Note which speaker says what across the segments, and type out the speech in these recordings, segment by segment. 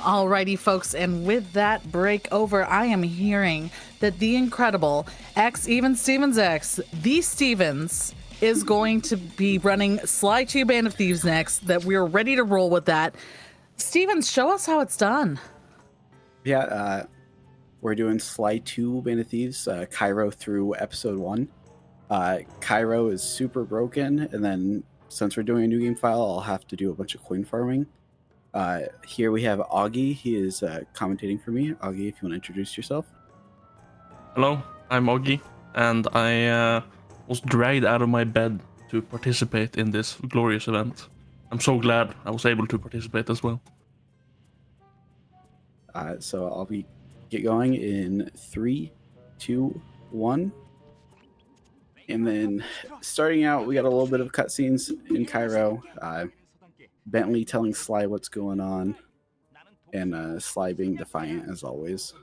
Speaker 1: Alrighty, folks, and with that break over, I am hearing that the incredible XevenstevensX, the Stevens, is going to be running Sly 2 Band of Thieves next, that we're ready to roll with that. Stevens, show us how it's done.
Speaker 2: Yeah, we're doing Sly 2 Band of Thieves, Cairo through episode 1. Cairo is super broken, and then since we're doing a new game file, I'll have to do a bunch of coin farming. Here we have Augie. He is commentating for me. Augie, if you want to introduce yourself.
Speaker 3: Hello, I'm Augie, and I was dragged out of my bed to participate in this glorious event. I'm so glad I was able to participate as well.
Speaker 2: So I'll get going in 3, 2, 1. And then starting out, we got a little bit of cutscenes in Cairo. Bentley telling Sly what's going on, and Sly being defiant as always.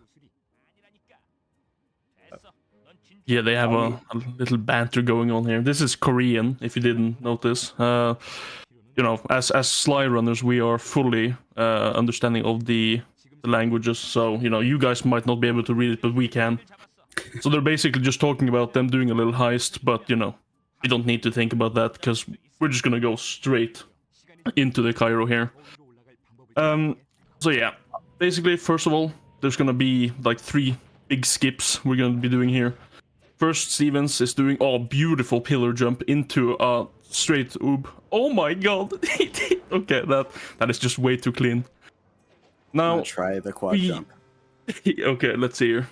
Speaker 3: Yeah, they have a little banter going on here. This is Korean, if you didn't notice. You know, as Sly runners, we are fully understanding of the languages. So, you know, you guys might not be able to read it, but we can. So they're basically just talking about them doing a little heist, but, you know, you don't need to think about that, because we're just gonna go straight into the Cairo here. So yeah, basically, first of all, there's gonna be like 3 big skips we're gonna be doing here. First, Stevens is doing beautiful pillar jump into a straight oob. Oh my god! Okay, that is just way too clean. Now
Speaker 2: try the quad jump.
Speaker 3: Okay, let's see here.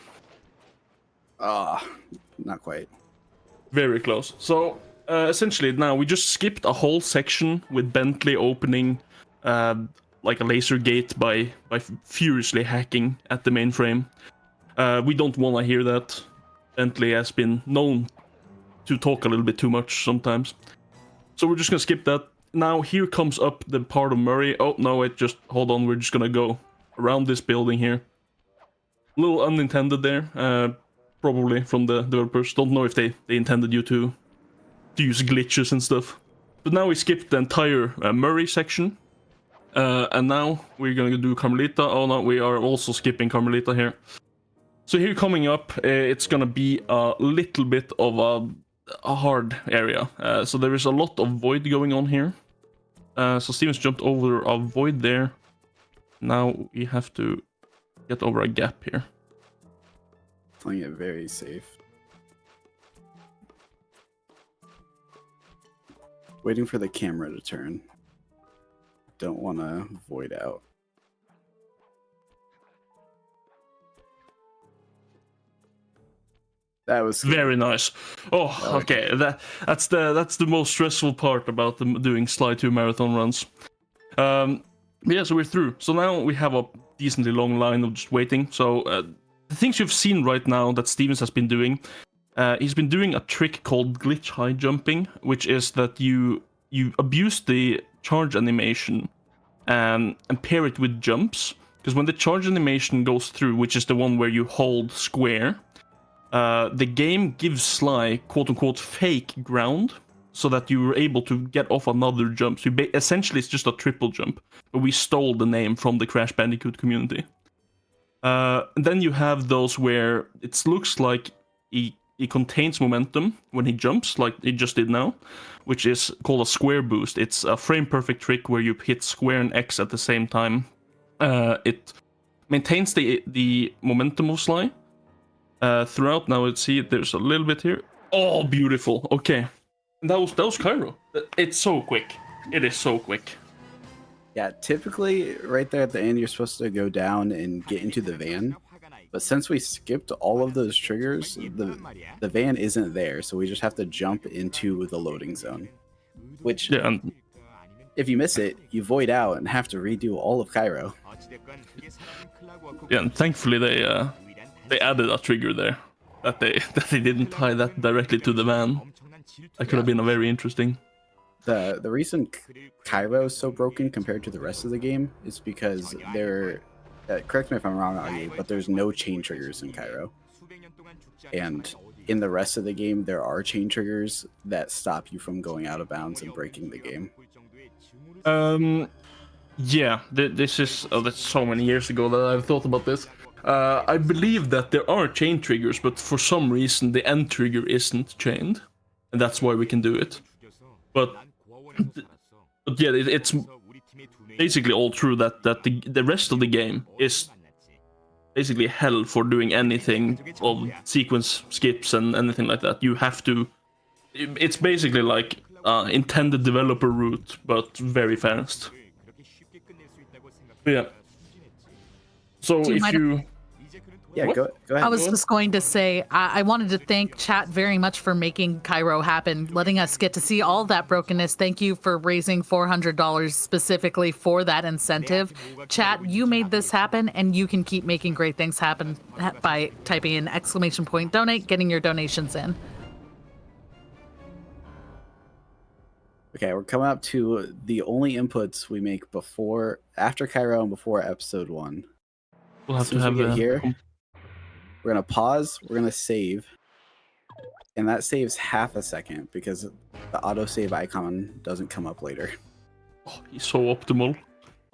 Speaker 2: Not quite.
Speaker 3: Very close. So essentially, now we just skipped a whole section with Bentley opening like a laser gate by furiously hacking at the mainframe. We don't want to hear that. Bentley has been known to talk a little bit too much sometimes. So we're just gonna skip that. Now here comes up the part of Murray. Oh no, wait, just hold on. We're just gonna go around this building here. A little unintended there. Probably from the developers. Don't know if they intended you to use glitches and stuff. But now we skipped the entire Murray section. And now we're gonna do Carmelita. Oh no, we are also skipping Carmelita here. So here coming up, it's gonna be a little bit of a hard area. So there is a lot of void going on here. So Stevens jumped over a void there. Now we have to get over a gap here.
Speaker 2: Playing it very safe. Waiting for the camera to turn. Don't want to void out. That was scary.
Speaker 3: Very nice. Oh, okay. That's the most stressful part about them doing Sly 2 marathon runs. Yeah, so we're through. So now we have a decently long line of just waiting. So the things you've seen right now that Stevens has been doing, he's been doing a trick called glitch high jumping, which is that you abuse the charge animation and pair it with jumps. Because when the charge animation goes through, which is the one where you hold square, the game gives Sly quote-unquote fake ground, so that you were able to get off another jump. So essentially it's just a triple jump, but we stole the name from the Crash Bandicoot community. And then you have those where it looks like he contains momentum when he jumps, like he just did now, which is called a square boost. It's a frame-perfect trick where you hit square and X at the same time. It maintains the momentum of Sly throughout. Now let's see, there's a little bit here. Oh, beautiful. Okay, and that was Cairo. It's so quick. It is so quick.
Speaker 2: Yeah, typically right there at the end, you're supposed to go down and get into the van. But since we skipped all of those triggers, the van isn't there. So we just have to jump into the loading zone. Which,
Speaker 3: yeah, and
Speaker 2: if you miss it, you void out and have to redo all of Cairo.
Speaker 3: Yeah, and thankfully they added a trigger there. That they didn't tie that directly to the van. That could have been a very interesting.
Speaker 2: The reason Cairo is so broken compared to the rest of the game is because there, correct me if I'm wrong, Augie, but there's no chain triggers in Cairo. And in the rest of the game, there are chain triggers that stop you from going out of bounds and breaking the game.
Speaker 3: Yeah, this is that's so many years ago that I've thought about this. I believe that there are chain triggers, but for some reason the end trigger isn't chained, and that's why we can do it. But yeah, it's basically all true that the rest of the game is basically hell for doing anything of sequence skips and anything like that. You have to. It's basically like intended developer route, but very fast. Yeah. So
Speaker 1: Do you
Speaker 3: if
Speaker 1: mind
Speaker 3: you
Speaker 2: Yeah,
Speaker 3: What?
Speaker 2: go ahead.
Speaker 1: I was just going to say, I wanted to thank chat very much for making Cairo happen, letting us get to see all that brokenness. Thank you for raising $400 specifically for that incentive. Chat, you made this happen, and you can keep making great things happen by typing in !donate, getting your donations in.
Speaker 2: Okay, we're coming up to the only inputs we make after Cairo and before episode 1.
Speaker 3: will have
Speaker 2: As soon
Speaker 3: to
Speaker 2: as
Speaker 3: have
Speaker 2: we get here, we're gonna pause, we're gonna save, and that saves half a second because the autosave icon doesn't come up later.
Speaker 3: Oh, he's so optimal.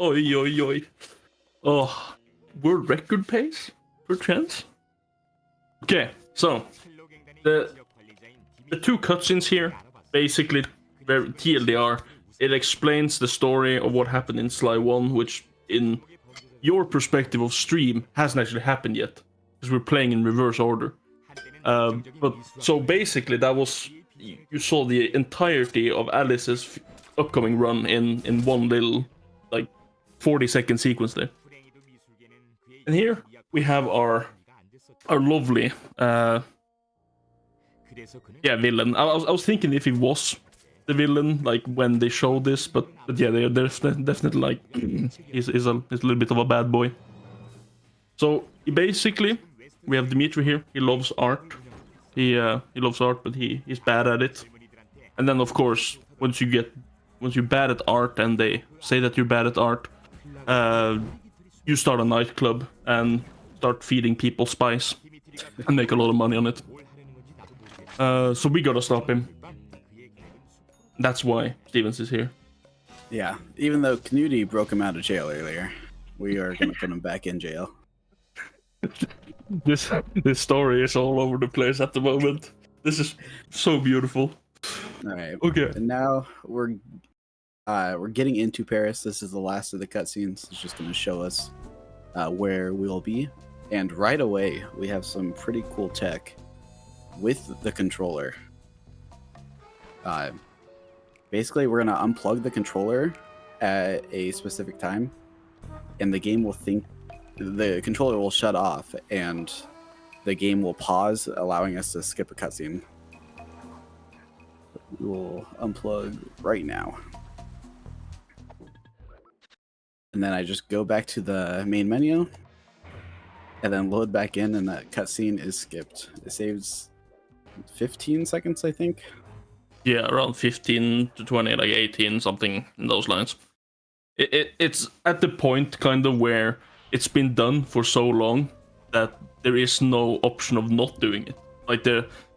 Speaker 3: Oi, oi, oi. Oh, world record pace, perchance. Okay, so the two cutscenes here, basically very TLDR. It explains the story of what happened in Sly 1, which in your perspective of stream hasn't actually happened yet, because we're playing in reverse order. But so basically that was, you saw the entirety of Alice's upcoming run in one little like 40-second sequence there. And here we have our lovely villain. I was thinking if he was the villain like when they showed this, but yeah, they're definitely like he's a little bit of a bad boy. So basically we have Dimitri here. He loves art. He loves art, but he's bad at it. And then of course once you're bad at art and they say that you're bad at art, you start a nightclub and start feeding people spice and make a lot of money on it. So we gotta stop him. That's why Stevens is here.
Speaker 2: Yeah, even though Knuti broke him out of jail earlier, we are gonna put him back in jail.
Speaker 3: This story is all over the place at the moment. This is so beautiful.
Speaker 2: All right.
Speaker 3: Okay.
Speaker 2: And now we're getting into Paris. This is the last of the cutscenes. It's just gonna show us where we'll be, and right away we have some pretty cool tech with the controller. Basically, we're gonna unplug the controller at a specific time, and the game will think the controller will shut off, and the game will pause, allowing us to skip a cutscene. We will unplug right now, and then I just go back to the main menu, and then load back in, and that cutscene is skipped. It saves 15 seconds, I think.
Speaker 3: Yeah, around 15 to 20, like 18, something in those lines. It's at the point kind of where it's been done for so long that there is no option of not doing it. Like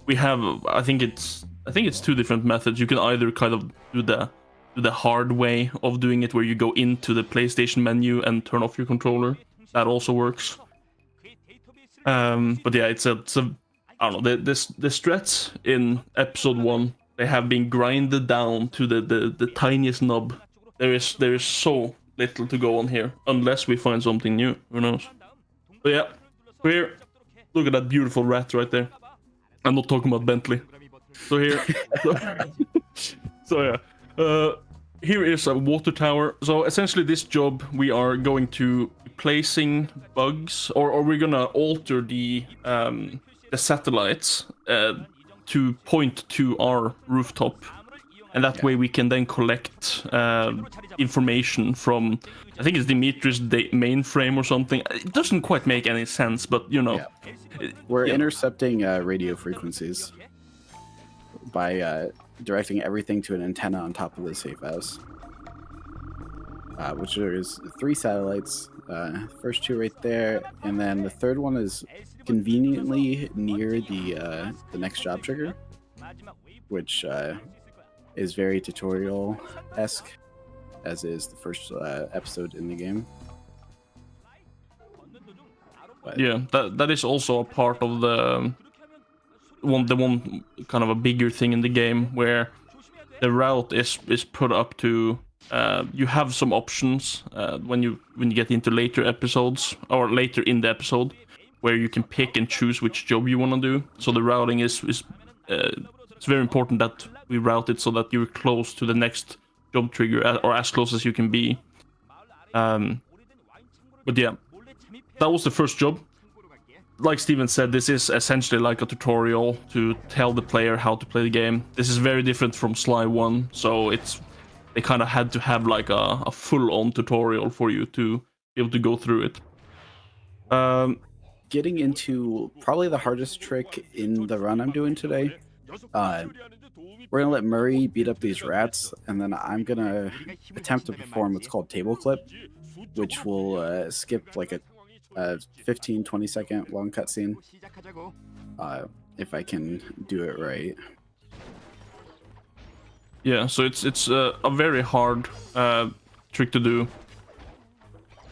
Speaker 3: we have, I think it's two different methods. You can either kind of do the hard way of doing it, where you go into the PlayStation menu and turn off your controller. That also works. But yeah, it's a I don't know. The strats in episode 1, they have been grinded down to the tiniest knob. There is so little to go on here, unless we find something new. Who knows? But yeah, here, look at that beautiful rat right there. I'm not talking about Bentley. So here, so yeah, here is a water tower. So essentially, this job we are going to be placing bugs, or we're gonna alter the satellites to point to our rooftop, and that way we can then collect information from, I think it's Dimitri's mainframe or something. It doesn't quite make any sense, but you know.
Speaker 2: Yeah. We're intercepting radio frequencies by directing everything to an antenna on top of the safe house, which is 3 satellites. First 2 right there, and then the third one is conveniently near the next job trigger, which is very tutorial-esque. as is the first episode in the game. But
Speaker 3: Yeah, that is also a part of the one kind of a bigger thing in the game where the route is put up to you have some options when you get into later episodes or later in the episode where you can pick and choose which job you want to do. So the routing is it's very important that we route it so that you're close to the next job trigger or as close as you can be. But yeah, that was the first job. Like Steven said, this is essentially like a tutorial to tell the player how to play the game. This is very different from Sly 1, so they kind of had to have like a full-on tutorial for you to be able to go through it.
Speaker 2: Getting into probably the hardest trick in the run I'm doing today. We're gonna let Murray beat up these rats, and then I'm gonna attempt to perform what's called table clip, which will skip like a 15-20 second long cutscene, if I can do it right.
Speaker 3: Yeah, so it's a very hard trick to do.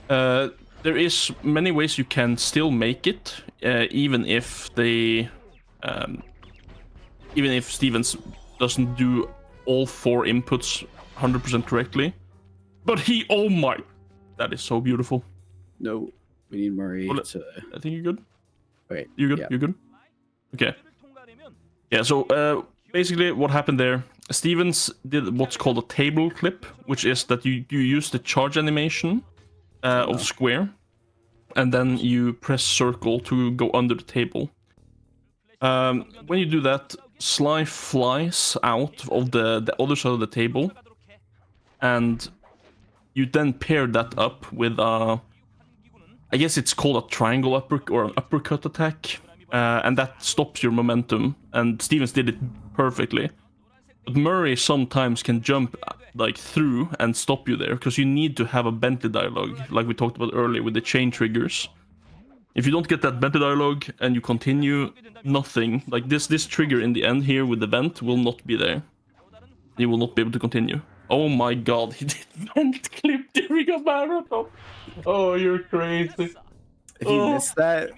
Speaker 3: There is many ways you can still make it, even if Stevens doesn't do all 4 inputs 100% correctly. But oh my, that is so beautiful.
Speaker 2: No, we need Murray to.
Speaker 3: I think you're good.
Speaker 2: Wait,
Speaker 3: you're good.
Speaker 2: Yeah.
Speaker 3: You're good. Okay. Yeah. So basically, what happened there? Stevens did what's called a table clip, which is that you use the charge animation of square, and then you press circle to go under the table. When you do that, Sly flies out of the other side of the table, and you then pair that up with I guess it's called a triangle or an uppercut attack, and that stops your momentum. And Stevens did it perfectly. But Murray sometimes can jump like through and stop you there, because you need to have a Bentley dialogue, like we talked about earlier with the chain triggers. If you don't get that Bentley dialogue and you continue, nothing like this trigger in the end here with the vent will not be there. You will not be able to continue. Oh my god, he did vent clip during a marathon. Oh, you're crazy.
Speaker 2: If you miss that,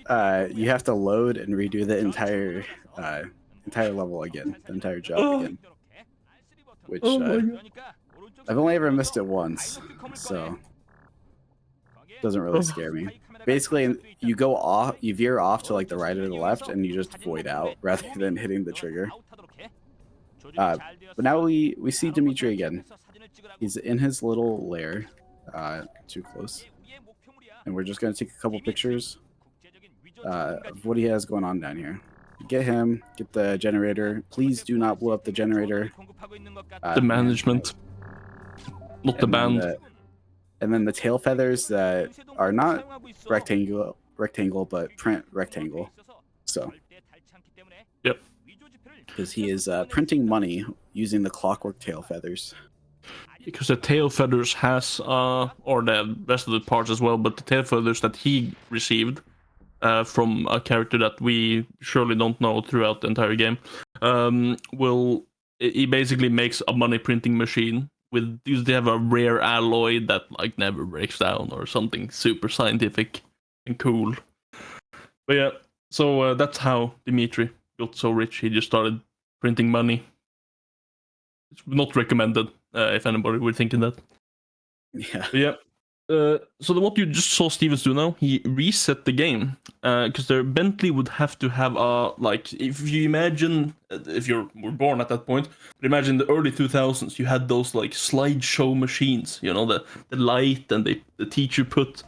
Speaker 2: you have to load and redo the entire level again, the entire job again. Which I've only ever missed it once, so it doesn't really scare me. Basically, you veer off to like the right or the left, and you just void out rather than hitting the trigger. But now we see Dimitri again. He's in his little lair, too close, and we're just gonna take a couple pictures of what he has going on down here. Get him, get the generator. Please do not blow up the generator.
Speaker 3: The management, not the band.
Speaker 2: And then the tail feathers that are not rectangle, but print rectangle. So,
Speaker 3: yep.
Speaker 2: Because he is printing money using the clockwork tail feathers.
Speaker 3: Because the tail feathers has, or the rest of the parts as well, but the tail feathers that he received from a character that we surely don't know throughout the entire game, he basically makes a money printing machine. They have a rare alloy that like never breaks down or something super scientific and cool. But yeah, so that's how Dimitri got so rich. He just started printing money. It's not recommended if anybody were thinking that.
Speaker 2: Yeah.
Speaker 3: But yeah. So what you just saw Stevens do now, he reset the game, because their Bentley would have to have a, like, if you imagine, if you were born at that point, but imagine the early 2000s, you had those like slideshow machines, you know, the light, and the teacher put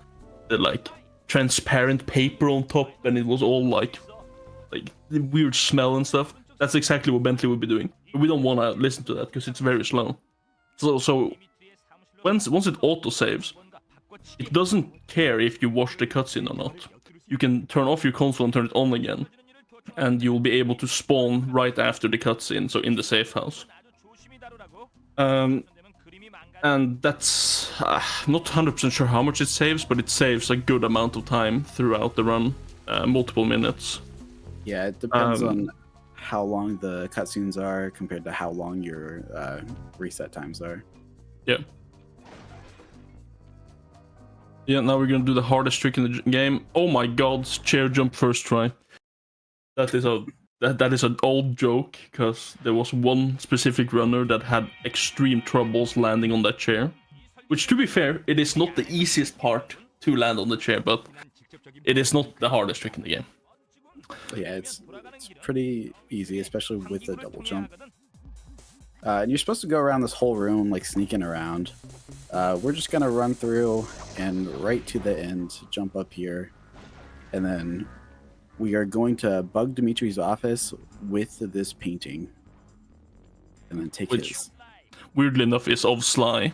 Speaker 3: the like transparent paper on top, and it was all like the weird smell and stuff. That's exactly what Bentley would be doing. But we don't want to listen to that because it's very slow. So once it auto saves, it doesn't care if you watch the cutscene or not. You can turn off your console and turn it on again, and you'll be able to spawn right after the cutscene, so in the safe house. And that's not 100% sure how much it saves, but it saves a good amount of time throughout the run, multiple minutes.
Speaker 2: Yeah, it depends on how long the cutscenes are compared to how long your reset times are.
Speaker 3: Yeah. Yeah, now we're gonna do the hardest trick in the game. Oh my god, chair jump first try. That is an old joke, because there was one specific runner that had extreme troubles landing on that chair. Which, to be fair, it is not the easiest part to land on the chair, but it is not the hardest trick in the game.
Speaker 2: Yeah, it's pretty easy, especially with the double jump. And you're supposed to go around this whole room, like sneaking around. We're just gonna run through and right to the end, jump up here, and then we are going to bug Dimitri's office with this painting, and then take his.
Speaker 3: Weirdly enough, is of Sly.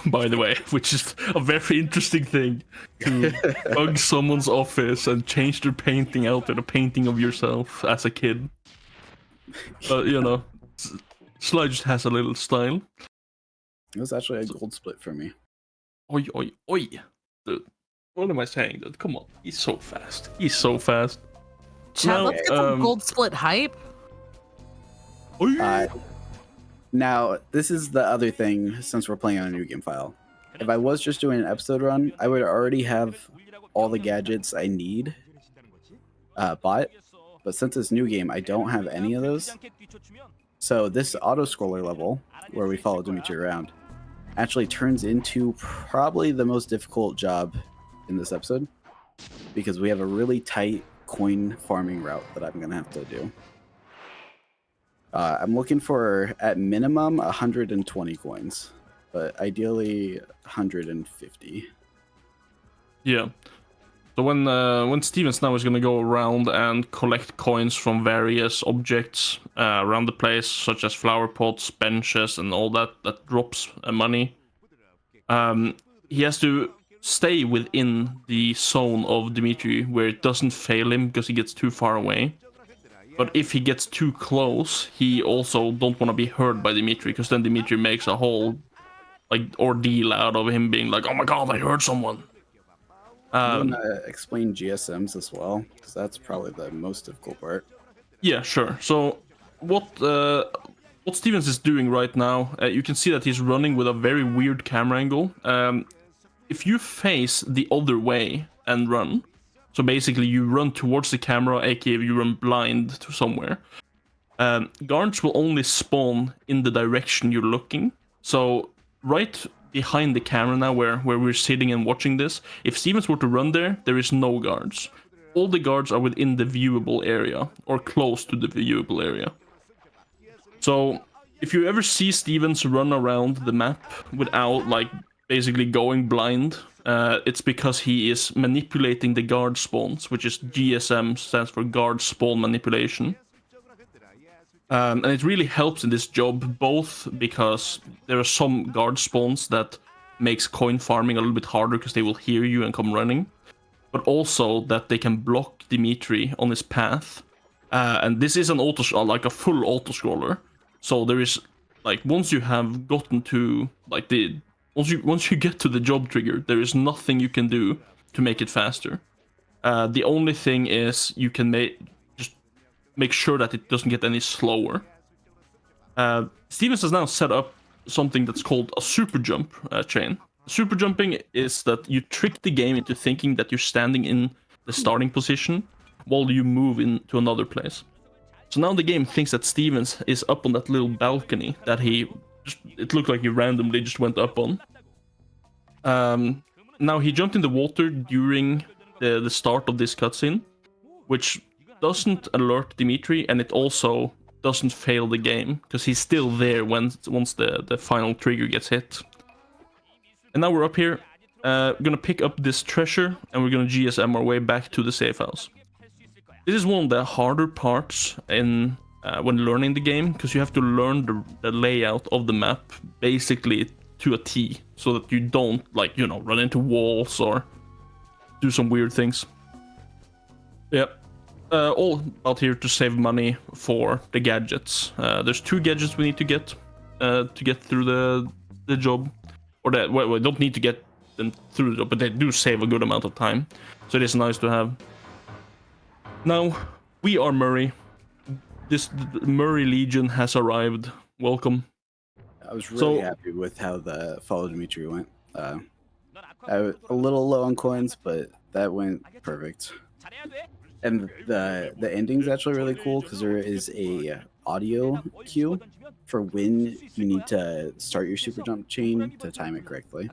Speaker 3: By the way, which is a very interesting thing, to bug someone's office and change their painting out with a painting of yourself as a kid. But you know, Sly just has a little style.
Speaker 2: It was actually a gold split for me.
Speaker 3: Oi, oi, oi. Dude, what am I saying, dude? Come on, he's so fast. He's so fast.
Speaker 1: Chat, let's get some gold split hype.
Speaker 2: Now, this is the other thing, since we're playing on a new game file. If I was just doing an episode run, I would already have all the gadgets I need bought. But since it's new game, I don't have any of those. So this auto-scroller level, where we follow Dimitri around, actually turns into probably the most difficult job in this episode, because we have a really tight coin farming route that I'm going to have to do. I'm looking for, at minimum, 120 coins, but ideally 150.
Speaker 3: Yeah. So when Stevens now is going to go around and collect coins from various objects around the place, such as flower pots, benches, and all that drops money, he has to stay within the zone of Dimitri where it doesn't fail him because he gets too far away. But if he gets too close, he also don't want to be heard by Dimitri, because then Dimitri makes a whole ordeal out of him being like, "Oh my god, I heard someone."
Speaker 2: I'm gonna explain GSMs as well, because that's probably the most difficult part.
Speaker 3: Yeah, sure. So what Stevens is doing right now, you can see that he's running with a very weird camera angle. If you face the other way and run, so basically you run towards the camera, aka you run blind to somewhere, guards will only spawn in the direction you're looking. So right behind the camera now, where we're sitting and watching this, if Stevens were to run there, there is no guards. All the guards are within the viewable area, or close to the viewable area. So if you ever see Stevens run around the map without basically going blind, it's because he is manipulating the guard spawns, which is GSM, stands for guard spawn manipulation. And it really helps in this job, both because there are some guard spawns that makes coin farming a little bit harder because they will hear you and come running, but also that they can block Dimitri on his path. And this is an a full auto scroller. So there is once you have gotten to once you get to the job trigger, there is nothing you can do to make it faster. The only thing is you can make sure that it doesn't get any slower. Stevens has now set up something that's called a super jump chain. Super jumping is that you trick the game into thinking that you're standing in the starting position while you move into another place. So now the game thinks that Stevens is up on that little balcony that it looked like he randomly just went up on. Now he jumped in the water during the start of this cutscene, which doesn't alert Dimitri, and it also doesn't fail the game, because he's still there once the final trigger gets hit. And now we're up here, we're gonna pick up this treasure, and we're gonna GSM our way back to the safe house. This is one of the harder parts in when learning the game, because you have to learn the layout of the map basically to a T, so that you don't run into walls or do some weird things. Yep. All out here to save money for the gadgets. There's 2 gadgets we need to get through the job, or we don't need to get them through the job, but they do save a good amount of time, so it is nice to have. Now we are Murray. This Murray Legion has arrived. Welcome.
Speaker 2: I was really happy with how the follow Dimitri went. A little low on coins, but that went perfect. And the ending's actually really cool because there is a audio cue for when you need to start your super jump chain to time it correctly.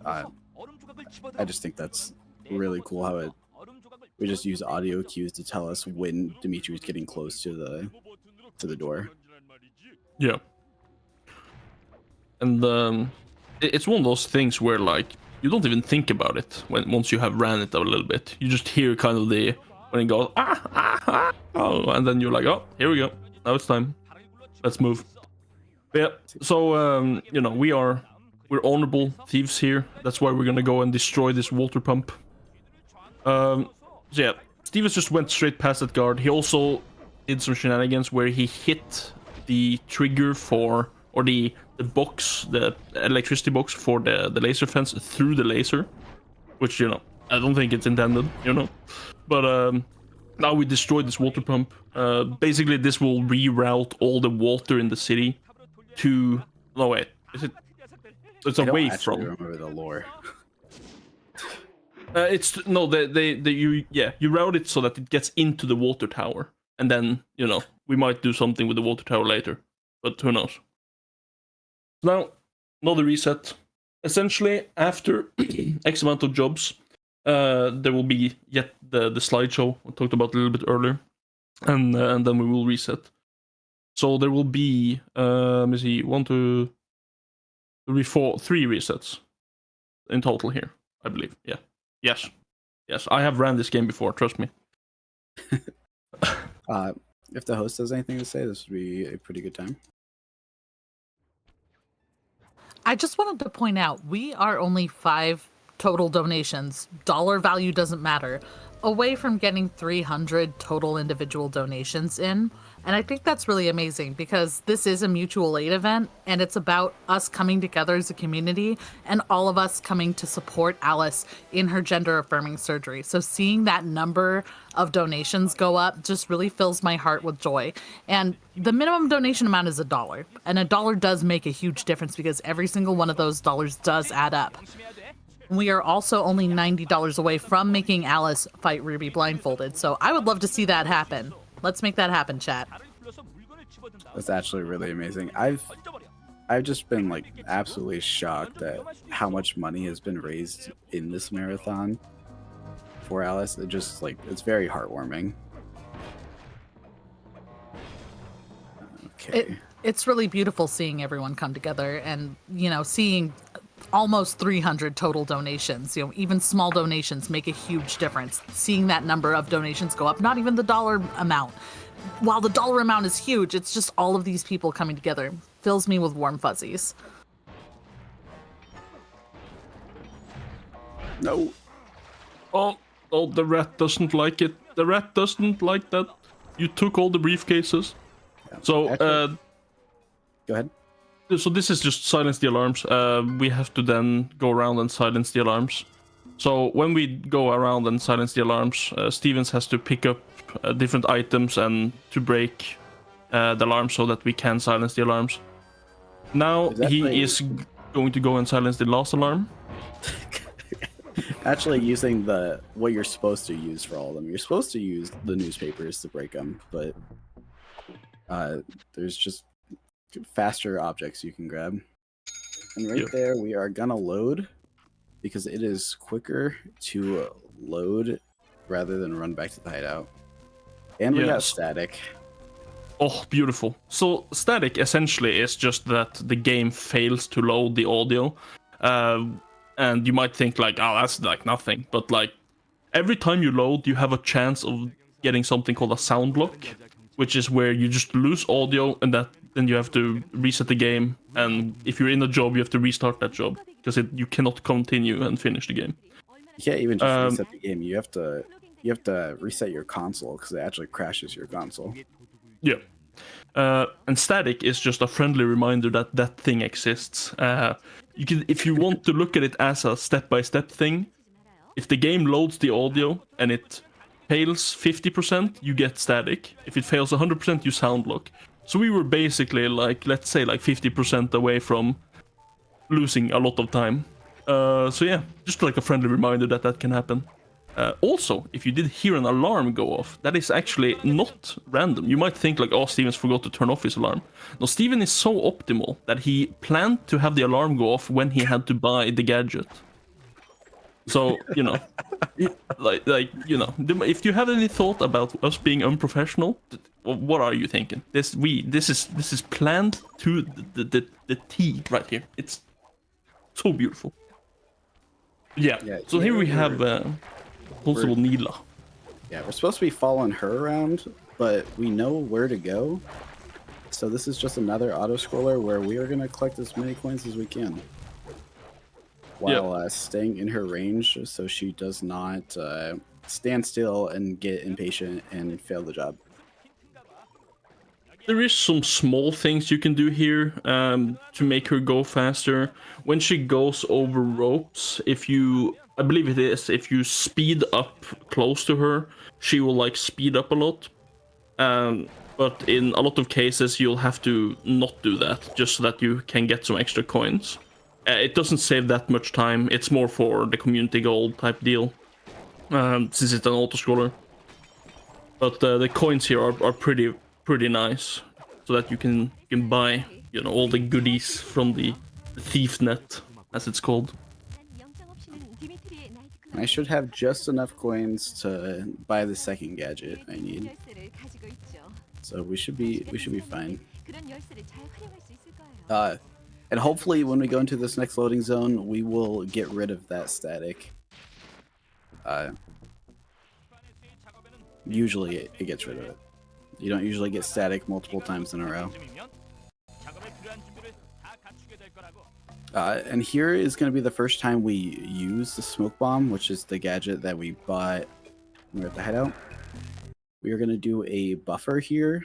Speaker 2: I just think that's really cool how we just use audio cues to tell us when Dimitri's getting close to the door.
Speaker 3: Yeah. And it's one of those things where like you don't even think about it once you have ran it a little bit. You just hear kind of when it goes oh, and then you're like, oh, here we go. Now it's time. Let's move. But yeah. So you know, we're honorable thieves here. That's why we're gonna go and destroy this water pump. So yeah, Stevens just went straight past that guard. He also did some shenanigans where he hit the trigger for, or the box, the electricity box for the laser fence through the laser, which, you know, I don't think it's intended, you know. But now we destroyed this water pump. Basically, this will reroute all the water in the city to. No wait, is it? It's away from. I don't
Speaker 2: remember the lore.
Speaker 3: It's no, you route it so that it gets into the water tower, and then, you know, we might do something with the water tower later, but who knows. Now, another reset. Essentially, after X amount of jobs, there will be yet the slideshow I talked about a little bit earlier, and then we will reset. So there will be let me see, 1, 2, 3, 4, 3 resets in total here, I believe. Yeah. Yes, I have ran this game before, trust me.
Speaker 2: If the host has anything to say, this would be a pretty good time.
Speaker 1: I just wanted to point out, we are only 5 total donations. Dollar value doesn't matter. Away from getting 300 total individual donations in. And I think that's really amazing because this is a mutual aid event and it's about us coming together as a community and all of us coming to support Alice in her gender affirming surgery. So seeing that number of donations go up just really fills my heart with joy. And the minimum donation amount is $1. And $1 does make a huge difference because every single one of those dollars does add up. We are also only $90 away from making Alice fight Ruby blindfolded. So I would love to see that happen. Let's make that happen, chat.
Speaker 2: That's actually really amazing. I've just been like absolutely shocked at how much money has been raised in this marathon for Alice. It just like, it's very heartwarming. Okay.
Speaker 1: It's really beautiful seeing everyone come together and, you know, seeing almost 300 total donations. You know, even small donations make a huge difference. Seeing that number of donations go up, not even the dollar amount. While the dollar amount is huge, it's just all of these people coming together. Fills me with warm fuzzies.
Speaker 2: No.
Speaker 3: Oh, the rat doesn't like it. The rat doesn't like that. You took all the briefcases.
Speaker 2: Yeah.
Speaker 3: So,
Speaker 2: actually, go ahead.
Speaker 3: So this is just silence the alarms. We have to then go around and silence the alarms. So when we go around and silence the alarms, Stevens has to pick up different items and to break the alarm so that we can silence the alarms. Now he is going to go and silence the last alarm.
Speaker 2: Actually using what you're supposed to use for all of them. You're supposed to use the newspapers to break them, but there's just faster objects you can grab. And right there we are gonna load because it is quicker to load rather than run back to the hideout. And we got static.
Speaker 3: Oh, beautiful. So static essentially is just that the game fails to load the audio. And you might think like, oh, that's like nothing. But like every time you load, you have a chance of getting something called a sound block, which is where you just lose audio and then you have to reset the game. And if you're in a job, you have to restart that job because you cannot continue and finish the game.
Speaker 2: You can't even just reset the game. You have to reset your console because it actually crashes your console.
Speaker 3: Yeah. And static is just a friendly reminder that that thing exists. You can, if you want to look at it as a step-by-step thing, if the game loads the audio and it fails 50%, you get static. If it fails 100%, you sound block. So we were basically like, let's say like 50% away from losing a lot of time. So yeah, just like a friendly reminder that that can happen. Also, if you did hear an alarm go off, that is actually not random. You might think like, oh, Stevens forgot to turn off his alarm. No, Steven is so optimal that he planned to have the alarm go off when he had to buy the gadget. So, you know, if you have any thought about us being unprofessional, what are you thinking? This is planned to the T right here. It's so beautiful. Yeah. So here we have Constable Nila.
Speaker 2: Yeah, we're supposed to be following her around, but we know where to go. So this is just another auto-scroller where we are going to collect as many coins as we can. While staying in her range so she does not stand still and get impatient and fail the job.
Speaker 3: There is some small things you can do here to make her go faster. When she goes over ropes, I believe it is, if you speed up close to her, she will like speed up a lot. But in a lot of cases, you'll have to not do that, just so that you can get some extra coins. It doesn't save that much time. It's more for the community gold type deal, since it's an auto-scroller. But the coins here are pretty nice, so that you can buy, you know, all the goodies from the thief net, as it's called.
Speaker 2: I should have just enough coins to buy the second gadget I need. So we should be fine. And hopefully when we go into this next loading zone, we will get rid of that static. Usually it gets rid of it. You don't usually get static multiple times in a row. And here is going to be the first time we use the smoke bomb, which is the gadget that we bought when we were at the hideout. We are going to do a buffer here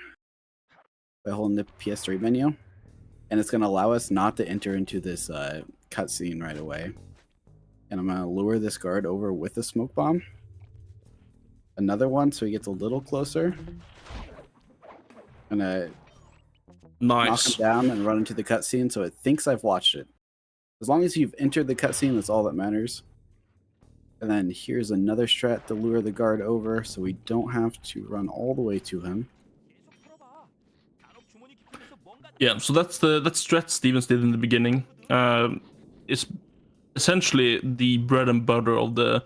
Speaker 2: by holding the PS3 menu. And it's going to allow us not to enter into this cutscene right away. And I'm going to lure this guard over with the smoke bomb. Another one so he gets a little closer. I'm going to knock him down and run into the cutscene so it thinks I've watched it. As long as you've entered the cutscene, that's all that matters. And then here's another strat to lure the guard over so we don't have to run all the way to him.
Speaker 3: Yeah, so that's strat Stevens did in the beginning. It's essentially the bread and butter of the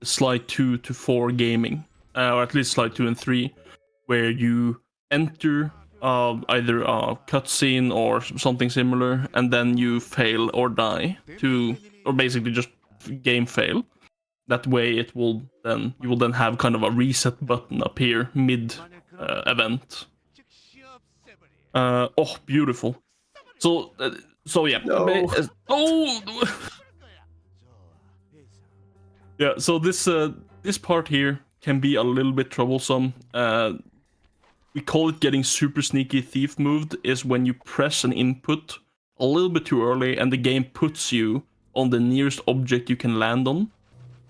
Speaker 3: slide 2 to 4 gaming, or at least slide 2 and 3, where you enter either a cutscene or something similar, and then you fail or die or basically just game fail. That way, you will then have kind of a reset button appear mid event. Oh, beautiful. So yeah.
Speaker 2: No.
Speaker 3: Oh. Yeah. So this part here can be a little bit troublesome. We call it getting super sneaky thief moved, is when you press an input a little bit too early and the game puts you on the nearest object you can land on,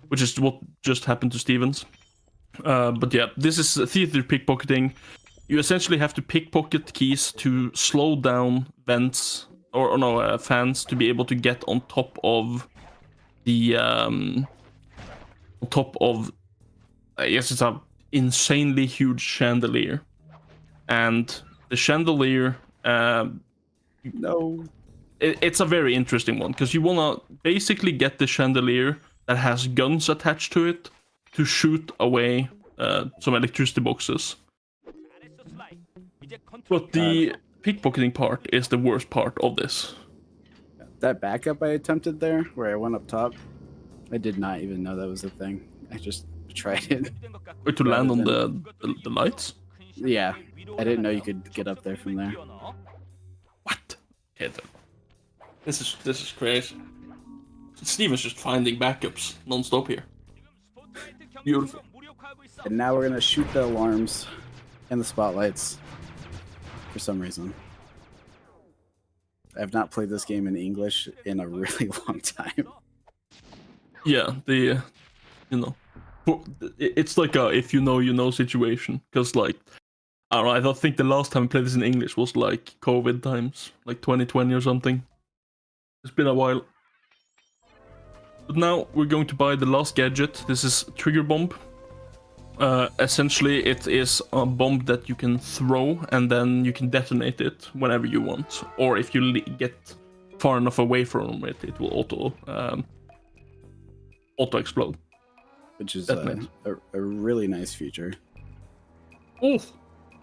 Speaker 3: which is what just happened to Stevens. But yeah, this is theater pickpocketing. You essentially have to pickpocket keys to slow down vents fans to be able to get on top of the I guess it's a insanely huge chandelier. And the chandelier,
Speaker 2: No.
Speaker 3: It's a very interesting one, because you want to basically get the chandelier that has guns attached to it to shoot away some electricity boxes. But the pickpocketing part is the worst part of this.
Speaker 2: That backup I attempted there, where I went up top, I did not even know that was a thing. I just tried it.
Speaker 3: Or to land on the lights?
Speaker 2: Yeah, I didn't know you could get up there from there.
Speaker 3: What? Okay, this is crazy. Steven's just finding backups non-stop here. Beautiful.
Speaker 2: And now we're gonna shoot the alarms and the spotlights for some reason. I've not played this game in English in a really long time.
Speaker 3: Yeah, it's like a if you know situation, because like I don't know, I don't think the last time I played this in English was like COVID times, like 2020 or something. It's been a while. But now we're going to buy the last gadget. This is Trigger Bomb. Essentially, it is a bomb that you can throw and then you can detonate it whenever you want. Or if you get far enough away from it, it will auto explode.
Speaker 2: Which is a really nice feature.
Speaker 3: Oh,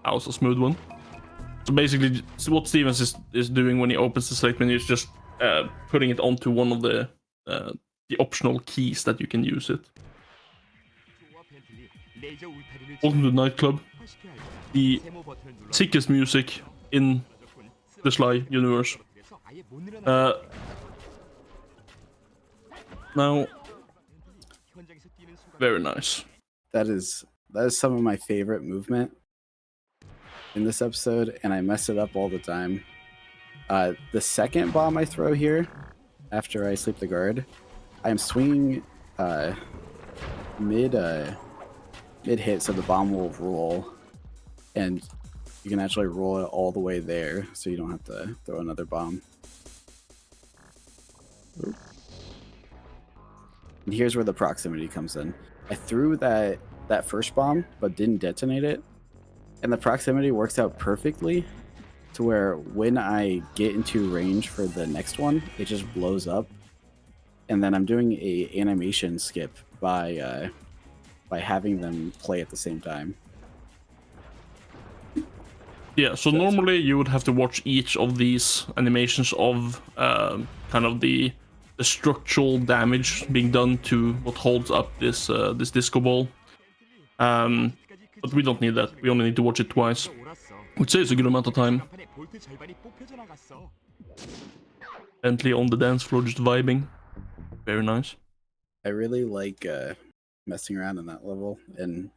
Speaker 3: that was a smooth one. So basically, what Stevens is doing when he opens the select menu is just putting it onto one of the optional keys that you can use it. Welcome to the nightclub. The sickest music in the Sly universe. Now, very nice.
Speaker 2: That is some of my favorite movement in this episode, and I mess it up all the time. The second bomb I throw here, after I sleep the guard, I am swinging mid hit, so the bomb will roll, and you can actually roll it all the way there, so you don't have to throw another bomb. And here's where the proximity comes in. I threw that first bomb, but didn't detonate it, and the proximity works out perfectly to where when I get into range for the next one, it just blows up, and then I'm doing a animation skip by having them play at the same time.
Speaker 3: Yeah, so normally you would have to watch each of these animations of kind of the structural damage being done to what holds up this disco ball. But we don't need that. We only need to watch it twice, which saves a good amount of time. Bentley on the dance floor just vibing. Very nice.
Speaker 2: I really like messing around in that level and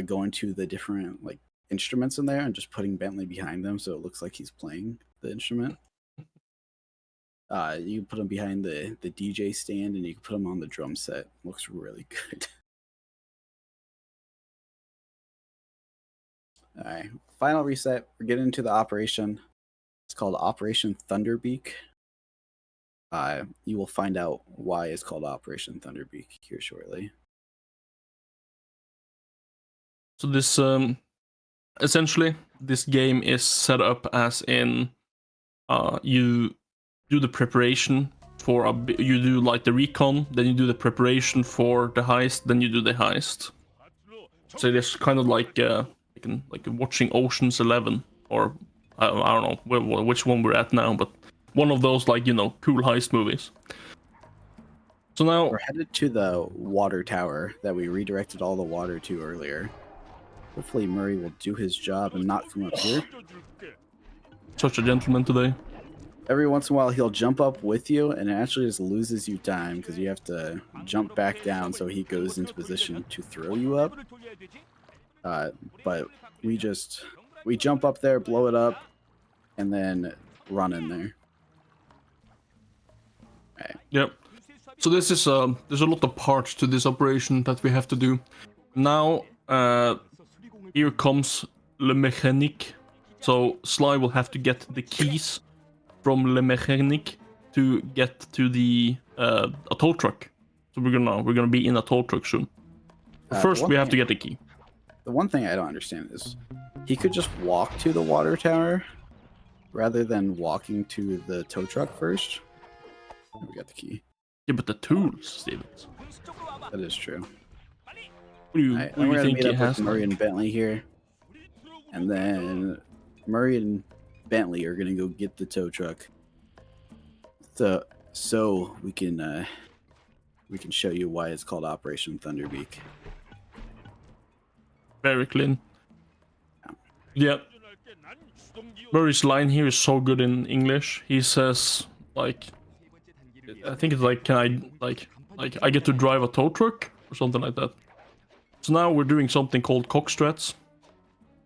Speaker 2: going to the different like instruments in there and just putting Bentley behind them so it looks like he's playing the instrument. You can put him behind the DJ stand and you can put him on the drum set. Looks really good. All right, final reset. We're getting into the operation. It's called Operation Thunderbeak. You will find out why it's called Operation Thunderbeak here shortly.
Speaker 3: So this essentially this game is set up as in you do the preparation for you do like the recon, then you do the preparation for the heist, then you do the heist. So it's kind of like watching Ocean's 11, or I don't know which one we're at now, but one of those like cool heist movies. So now
Speaker 2: we're headed to the water tower that we redirected all the water to earlier. Hopefully Murray will do his job and not come up here.
Speaker 3: Such a gentleman today.
Speaker 2: Every once in a while he'll jump up with you and it actually just loses you time because you have to jump back down so he goes into position to throw you up. But we jump up there, blow it up, and then run in there. Right.
Speaker 3: Yep. So this is there's a lot of parts to this operation that we have to do. Now here comes Le Mécanique. So Sly will have to get the keys from Le Mécanique to get to the a tow truck. So we're gonna be in a tow truck soon. First we have to get the key.
Speaker 2: The one thing I don't understand is he could just walk to the water tower rather than walking to the tow truck first. We got the key.
Speaker 3: Yeah, but the tools, Stevens.
Speaker 2: That is true.
Speaker 3: What do you think
Speaker 2: he
Speaker 3: has?
Speaker 2: Murray and Bentley here, and then Murray and Bentley are gonna go get the tow truck. So we can show you why it's called Operation Thunderbeak.
Speaker 3: Very clean. Yeah. Murray's line here is so good in English. He says like, I think it's like, can I I get to drive a tow truck or something like that. So now we're doing something called cock strats,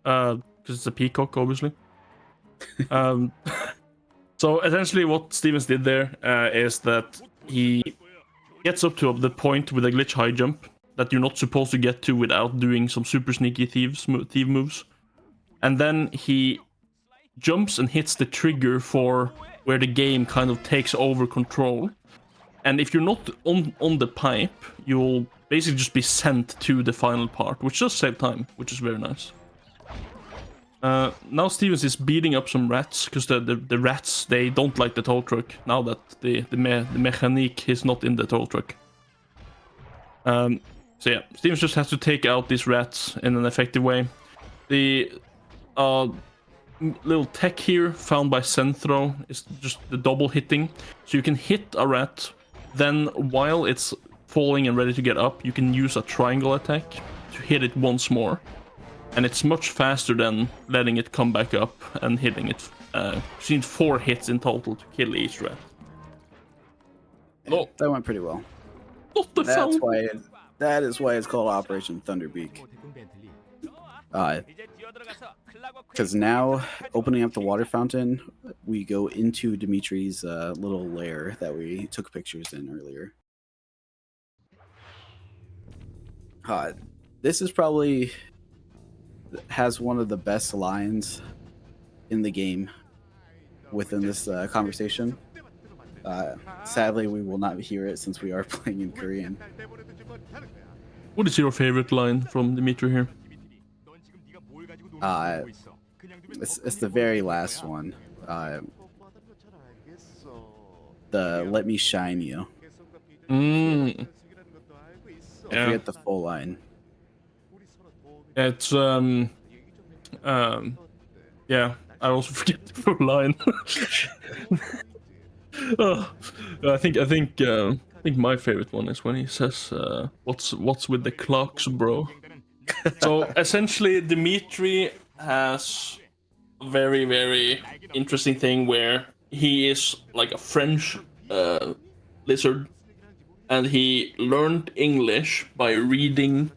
Speaker 3: because it's a peacock, obviously. So essentially, what Stevens did there is that he gets up to the point with a glitch high jump that you're not supposed to get to without doing some super sneaky thief moves, and then he jumps and hits the trigger for where the game kind of takes over control. And if you're not on the pipe, you'll basically just be sent to the final part, which does save time, which is very nice. Now Stevens is beating up some rats, because the rats, they don't like the tow truck, now that the mechanic is not in the tow truck. So yeah, Stevens just has to take out these rats in an effective way. The little tech here found by Centro is just the double hitting. So you can hit a rat, then while it's falling and ready to get up, you can use a triangle attack to hit it once more. And it's much faster than letting it come back up and hitting it. You need 4 hits in total to kill each rat.
Speaker 2: Oh, that went pretty well.
Speaker 3: Not the sound.
Speaker 2: That is why it's called Operation Thunderbeak. Because now, opening up the water fountain, we go into Dimitri's little lair that we took pictures in earlier. This is probably has one of the best lines in the game within this conversation. Sadly, we will not hear it since we are playing in Korean.
Speaker 3: What is your favorite line from Dimitri here?
Speaker 2: It's the very last one. The "Let me shine you."
Speaker 3: Yeah.
Speaker 2: I forget the full line.
Speaker 3: It's yeah, I also forget the full line. I think my favorite one is when he says, "What's with the clocks, bro?" So essentially, Dimitri has a very, very interesting thing where he is like a French lizard, and he learned English by reading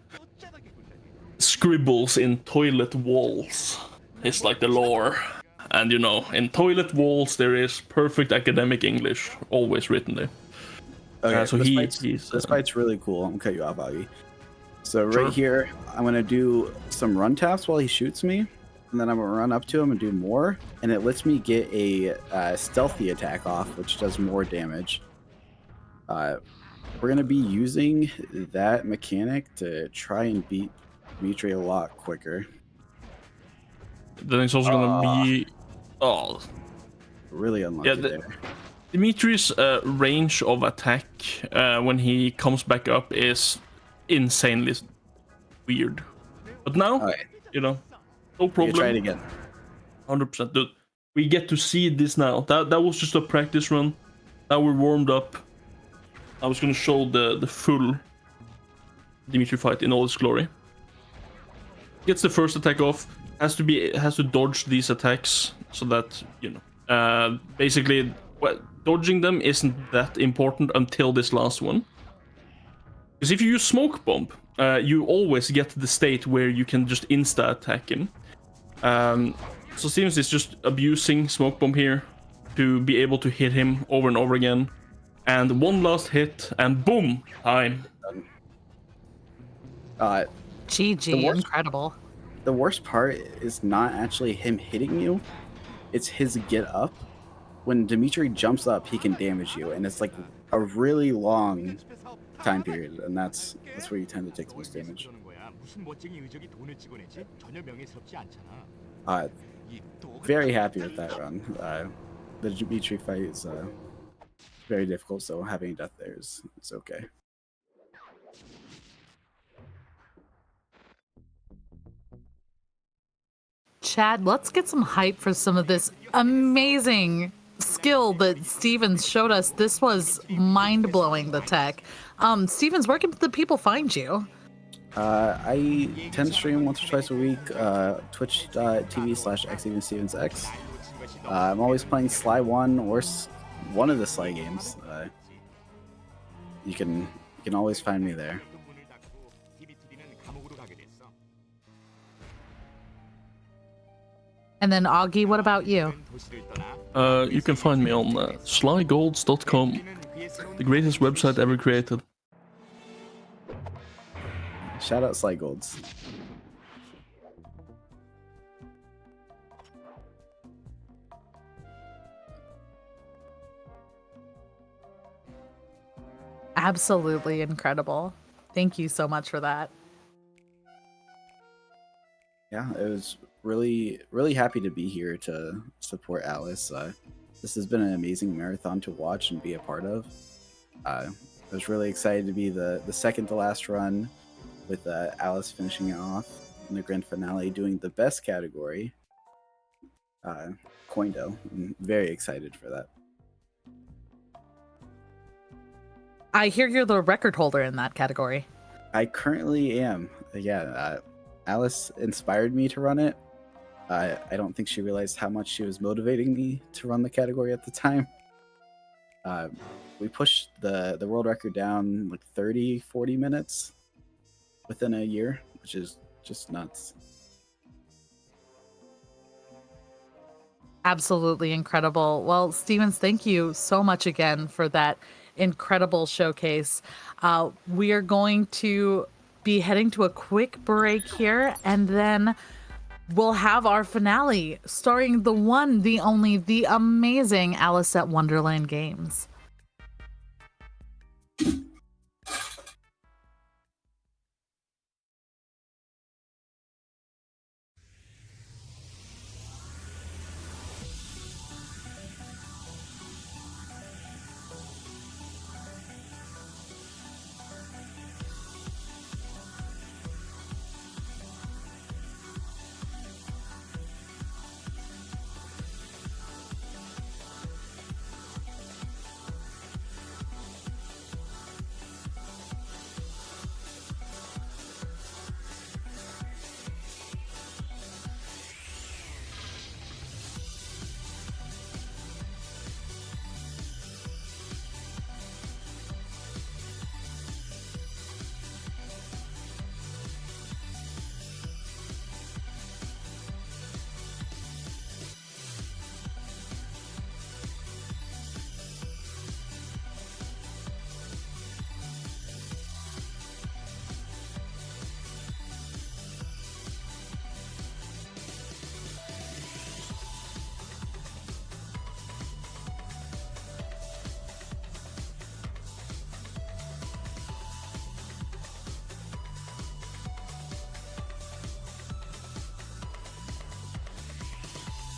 Speaker 3: scribbles in toilet walls. It's like the lore. And you know, in toilet walls there is perfect academic English always written there.
Speaker 2: Okay,
Speaker 3: So
Speaker 2: this fight's really cool. I'm gonna cut you off, Augie. So
Speaker 3: Sure.
Speaker 2: right here, I'm gonna do some run taps while he shoots me, and then I'm gonna run up to him and do more, and it lets me get a stealthy attack off, which does more damage. We're gonna be using that mechanic to try and beat Dimitri a lot quicker.
Speaker 3: Then it's also gonna be
Speaker 2: Really unlucky there.
Speaker 3: Dimitri's range of attack when he comes back up is insanely weird. But now, you know, no problem.
Speaker 2: Try it again.
Speaker 3: 100%. Dude, we get to see this now. That was just a practice run. Now we're warmed up. I was gonna show the full Dimitri fight in all its glory. Gets the first attack off. Has to dodge these attacks so that, you know, basically, dodging them isn't that important until this last one. Because if you use smoke bomb, you always get the state where you can just insta attack him. So Stevens is just abusing smoke bomb here to be able to hit him over and over again. And one last hit, and boom, time.
Speaker 1: GG, incredible.
Speaker 2: The worst part is not actually him hitting you, it's his get up. When Dimitri jumps up, he can damage you, and it's like a really long time period, and that's where you tend to take the most damage. Very happy with that run. The Dimitri fight is very difficult, so having a death there is okay.
Speaker 1: Chad, let's get some hype for some of this amazing skill that Stevens showed us. This was mind-blowing, the tech. Stevens, where can the people find you?
Speaker 2: I tend to stream once or twice a week, twitch.tv/XevenstevensX. I'm always playing Sly 1 or one of the Sly games. You can always find me there.
Speaker 1: And then Augie, what about you?
Speaker 3: You can find me on slygolds.com, the greatest website ever created.
Speaker 2: Shout out Sly Golds.
Speaker 1: Absolutely incredible. Thank you so much for that.
Speaker 2: Yeah, it was really happy to be here to support Alice. This has been an amazing marathon to watch and be a part of. I was really excited to be the second to last run, with Alice finishing it off in the grand finale, doing the best category, Coindo. I'm very excited for that.
Speaker 1: I hear you're the record holder in that category.
Speaker 2: I currently am. Yeah, Alice inspired me to run it. I don't think she realized how much she was motivating me to run the category at the time. We pushed the world record down like 30-40 minutes within a year, which is just nuts.
Speaker 1: Absolutely incredible. Well, Stevens, thank you so much again for that incredible showcase. We are going to be heading to a quick break here, and then we'll have our finale starring the one, the only, the amazing Alice at Wonderland Games.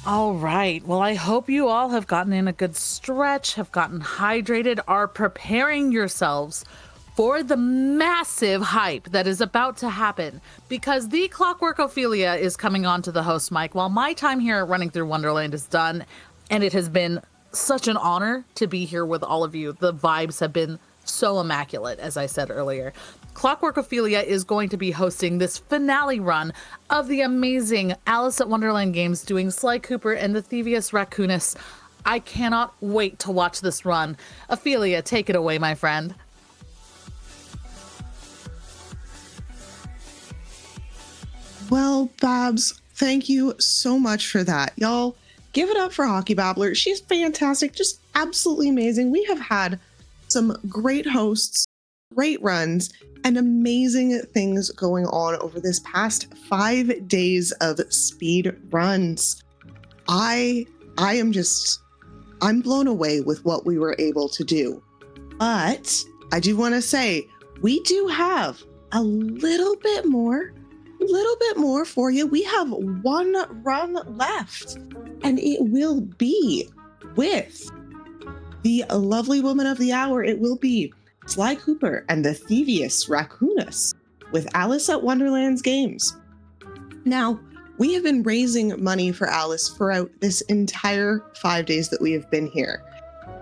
Speaker 1: All right. Well, I hope you all have gotten in a good stretch, have gotten hydrated, are preparing yourselves for the massive hype that is about to happen, because the Clockwork Ophelia is coming onto the host mic while my time here running through Wonderland is done. And it has been such an honor to be here with all of you. The vibes have been so immaculate, as I said earlier. Clockwork Ophelia is going to be hosting this finale run of the amazing Alice at Wonderland Games, doing Sly Cooper and the Thieves Raccoonus. I cannot wait to watch this run. Ophelia, take it away, my friend.
Speaker 4: Well, Babs, thank you so much for that. Y'all, give it up for Hockey Babbler. She's fantastic, just absolutely amazing. We have had some great hosts, great runs, and amazing things going on over this past 5 days of speed runs. I'm blown away with what we were able to do. But I do want to say, we do have a little bit more for you. We have one run left, and it will be with the lovely woman of the hour. It will be Sly Cooper and the Thieves Raccoonus with Alice at Wonderland's Games. Now, we have been raising money for Alice throughout this entire 5 days that we have been here.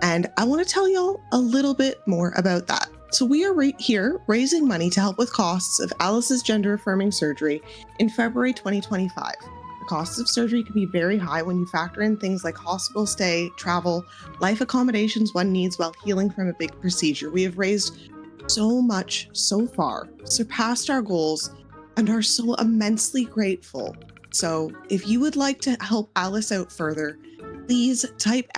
Speaker 4: And I want to tell y'all a little bit more about that. So we are right here raising money to help with costs of Alice's gender-affirming surgery in February 2025. The costs of surgery can be very high when you factor in things like hospital stay, travel, life accommodations one needs while healing from a big procedure. We have raised so much so far, surpassed our goals, and are so immensely grateful. So if you would like to help Alice out further, please type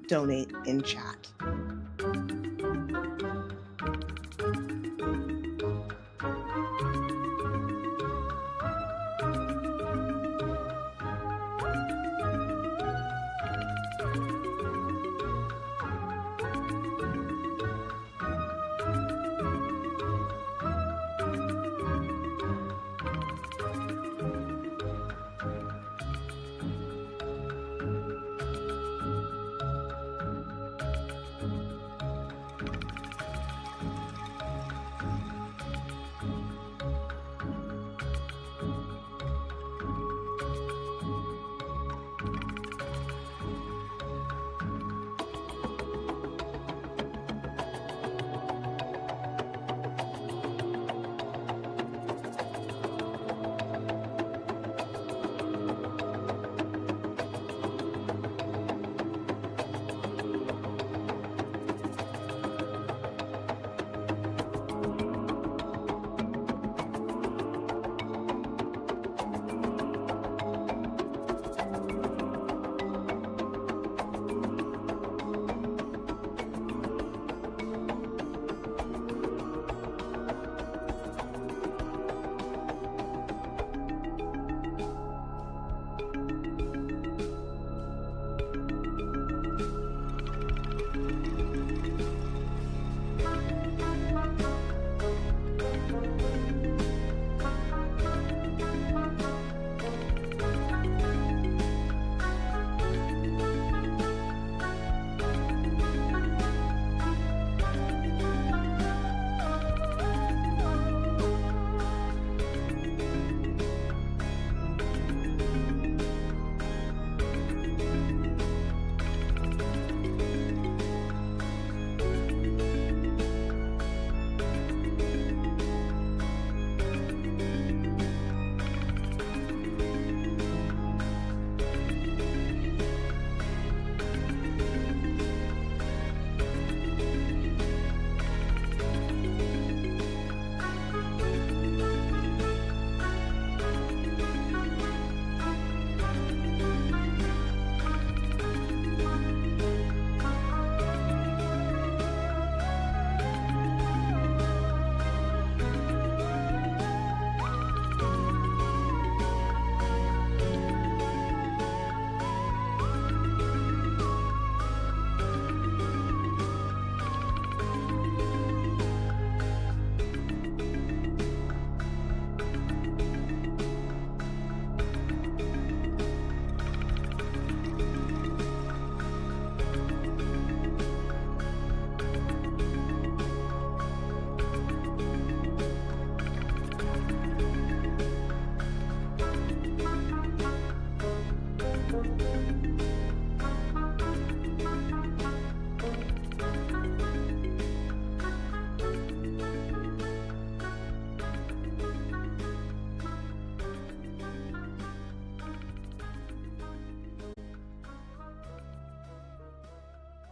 Speaker 4: !donate in chat.